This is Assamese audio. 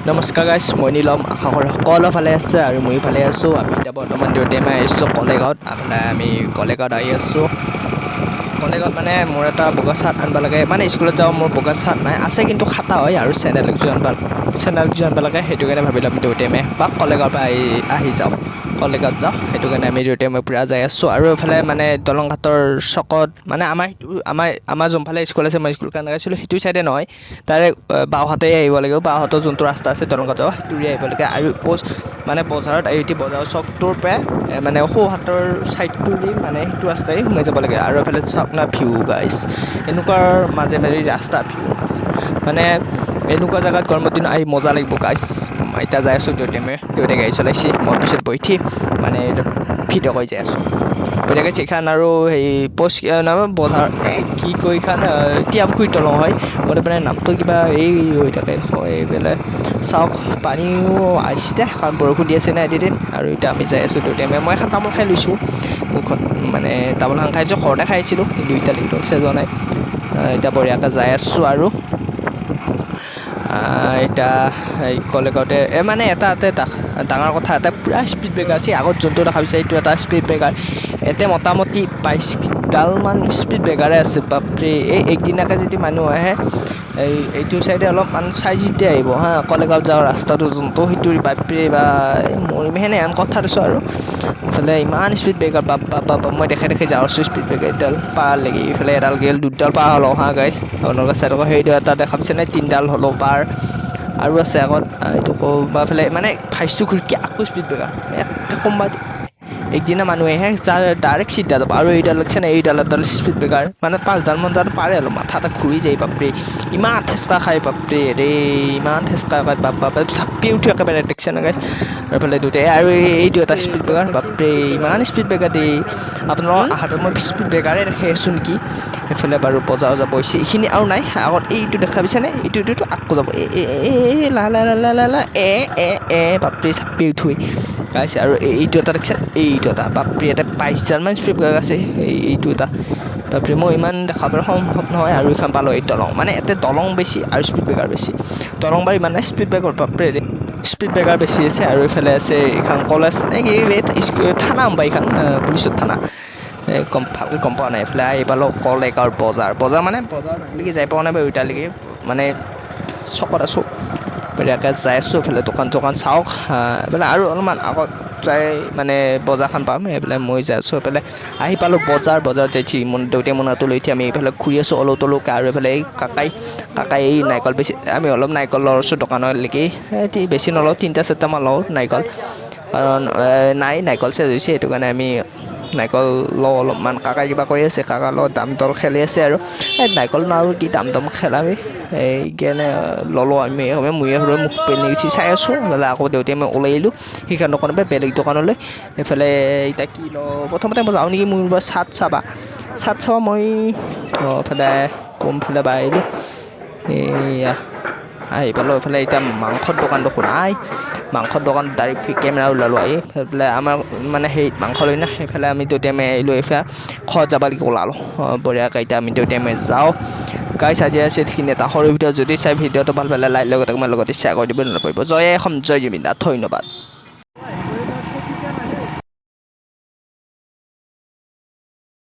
নমস্কাৰ গাইছ, মই নীলম। আশা কৰোঁ সকলো ভালে আছে আৰু ময়ো ভালে আছোঁ। আমি এতিয়া বৰ্তমান দেউতাই মই আহিছোঁ কলেগাঁৱত। আমি কলেগাঁৱত আহি আছোঁ। কলেগাঁৱত মানে মোৰ এটা বগা চাৰ্ট আনিব লাগে। মানে স্কুলত যাওঁ, মোৰ বগা চাৰ্ট নাই, আছে কিন্তু খাটা হয় আৰু চেণ্ডেল একযোৰ আনিব লাগে। সেইটো কাৰণে ভাবিলোঁ আমি দেউতাই মই বা কলেগাঁৱৰ পৰা আহি যাওঁ, কলেগাঁৱত যাওঁ। সেইটো কাৰণে আমি দেউতাই মই পূৰা যাই আছোঁ। আৰু এইফালে মানে দলং ঘাটৰ চকত মানে আমাৰ যোনফালে স্কুল আছে, মই স্কুলখন আছিলোঁ সেইটো চাইডে নহয়, তাৰে বাওঁহাতে আহিব লাগিব। বাওঁহাতৰ যোনটো ৰাস্তা আছে দলং ঘাটৰ, সেইটোৰে আহিব লাগে। আৰু মানে বজাৰত বজাৰৰ চকটোৰ পৰা মানে সোঁহাতৰ ছাইডটোৰে মানে সেইটো ৰাস্তাই সোমাই যাব লাগে। আৰু এইফালে চাওক না ভিউ গাইছ, এনেকুৱাৰ মাজে ৰাস্তা ভিউ মানে এনেকুৱা জেগাত গৰমৰ দিনত আহি মজা লাগিব গাইছ। এতিয়া যাই আছোঁ দেউতাই গাড়ী চলাইছে, মই পিছত বহি মানে ভিডিঅ' কৰি যাই আছোঁ। বেলেগে এইখান আৰু সেই বজাৰ কি কয় এইখান টিয়াপুখুৰীৰ দলং হয়। মই মানে নামটো কিবা হৈ থাকে এইফালে চাওক। পানীও আহিছে দে, কাৰণ বৰষুণ দি আছে না এদিন। আৰু এতিয়া আমি যাই আছোঁ দেউতাই মই এখন তামোল খাই লৈছোঁ মুখত, মানে তামোল এখন খাইছোঁ। ঘৰতে খাই আহিছিলোঁ কিন্তু এতিয়ালৈকে তলছে যোৱা নাই। এতিয়া বঢ়িয়াকৈ যাই আছোঁ। আৰু এতিয়া এই কলেগাঁৱতে মানে এটা ডাঙৰ কথা এটা পূৰা স্পীড ব্ৰেকাৰ আছে। আগত যোনটো দেখা পাইছে এইটো এটা স্পীড ব্ৰেকাৰ। ইয়াতে মোটামুটি 22ডালমান স্পীড ব্ৰেকাৰে আছে। বাপৰে, একদিনাকে যদি মানুহ আহে এইটো চাইডে অলপমান চাই চিতি আহিব হা। কলেগাঁৱত যাওঁ ৰাস্তাটো যোনটো সেইটো বাপৰে বা মৰিম সেনেহেন কথা দিছোঁ। আৰু এইফালে ইমান স্পীড ব্ৰেকাৰ বাপ মই দেখি যাওঁ আছোঁ স্পীড ব্ৰেকাৰ এডাল পাৰ লাগি। এইফালে এডাল গেল, দুডাল পাৰ হ'লোঁ হা গাইছ। আপোনালোকৰ চাইড আকৌ সেইটো এটা দেখা পাইছেনে, 3ডাল হ'লোঁ পাৰ। আৰু আছে আগত এইটো ক'বা ফালে মানে ভাইচটো ঘূৰিকে আকৌ স্পীড ব্ৰেকাৰ কোনোবা একদিনা মানুহ আহে ডাইৰেক্ট চিধা যাব। আৰু এইডাল লাগছে নাই, এইডাল স্পীড ব্ৰেকাৰ মানে 5ডালমান যাতে পাৰে হ'লো মাথা এটা ঘূৰি যায়। বাপৰে ইমান ঠেচকা খায়, বাপৰে ৰে ইমান ঠেচকা খায় বাপ চাপি উঠি একেবাৰে দেখছে না গাইছ। আৰু এইফালে দুটাই আৰু এইটো এটা স্পীড ব্ৰেকাৰ। বাপৰে ইমান স্পীড ব্ৰেকাৰ দেই, আপোনালোকৰ আহাৰত মই স্পীড ব্ৰেকাৰে দেখি আছোঁ নেকি। সেইফালে বাৰু বজাৰ যাব হৈছে, এইখিনি আৰু নাই। আগত এইটো দেখা পাইছেনে, এইটো আকৌ যাব লা বাপৰে চাপি উঠি গাইছে। আৰু এইটো এটা দেখিছে, এইটো এটা বাপৰে এটা 22ডালমান স্পীড ব্ৰেকাৰ আছে। এইটো এটা বাপৰে মই ইমান দেখাবৰ সম্ভৱ নহয়। আৰু এইখন পালোঁ এই দলং, মানে ইয়াতে দলং বেছি আৰু স্পীড ব্ৰেকাৰ বেছি। দলং বাৰু ইমান নাই, স্পীড ব্ৰেকাৰ বাপৰে স্পীড ব্ৰেকাৰ বেছি আছে। আৰু এইফালে আছে এইখন কলেজ নে কি থানা হম্বা, এইখন পুলিচৰ থানা। ভালকৈ গম পোৱা নাই। এইফালে আহি পালোঁ কলেগাঁৱৰ বজাৰ মানে বজাৰ নাহিলৈকে যাই পোৱা নাই বাৰু এতিয়ালৈকে, মানে চকত আছোঁ বঢ়িয়াকৈ যাই আছোঁ। এইফালে দোকান চাওক। এইফালে আৰু অলপমান আগত যাই মানে বজাৰখন পাম, এইফালে মই যাই আছোঁ। এইফালে আহি পালোঁ বজাৰত যাইছোঁ। দেউতাই মোনাটো লৈ আমি এইফালে ঘূৰি আছোঁ অলৌ তলৌকৈ। আৰু এইফালে এই কাকাই এই নাৰিকল বেছি, আমি অলপ নাৰিকল লৈছোঁ দোকানলৈকে। বেছি নলওঁ, 3-4টামান লওঁ নাৰিকল, কাৰণ নাই নাৰিকল চেচ হৈছে। সেইটো কাৰণে আমি নাৰিকল লওঁ অলপমান। কাকাই কিবা কৈ আছে, কাকাৰ লগত দাম দৰ খেলি আছে। আৰু এই নাৰিকল আৰু কি দাম খেলাবি, এইকাৰণে ল'লোঁ আমি। মই মুখ পেলি গুচি চাই আছোঁ। এইফালে আকৌ দেউতাই মই ওলাই আহিলোঁ সেইখন দোকানৰ পৰা বেলেগ দোকানলৈ। এইফালে এতিয়া কি লওঁ, প্ৰথমতে মই যাওঁ নেকি মোৰ চাৰ্ট চাবা মই এইফালে কোনফালে বা আহিলোঁ, এয়া আহি পালোঁ। এইফালে এতিয়া মাংসৰ দোকান দেখোন নাই, মাংসৰ দোকান ডাইৰেক্ট কেমেৰা ওলালোঁ। সেইফালে আমাৰ মানে সেই মাংস লৈ না, সেইফালে আমি দেউতাই মই আহিলোঁ। এইফালে ঘৰত যাব লাগি ওলালোঁ বঢ়িয়াকৈ। এতিয়া আমি দেউতাই মই যাওঁ গাইছ। আজি আছে এইখিনি এটা সৰু ভিডিঅ'। যদি চাই ভিডিঅ'টো ভাল পালে লাইক লগতে শ্বেয়াৰ কৰি দিব নাপাহৰিব। জয় অসম, জয় জুবিন দা, ধন্যবাদ।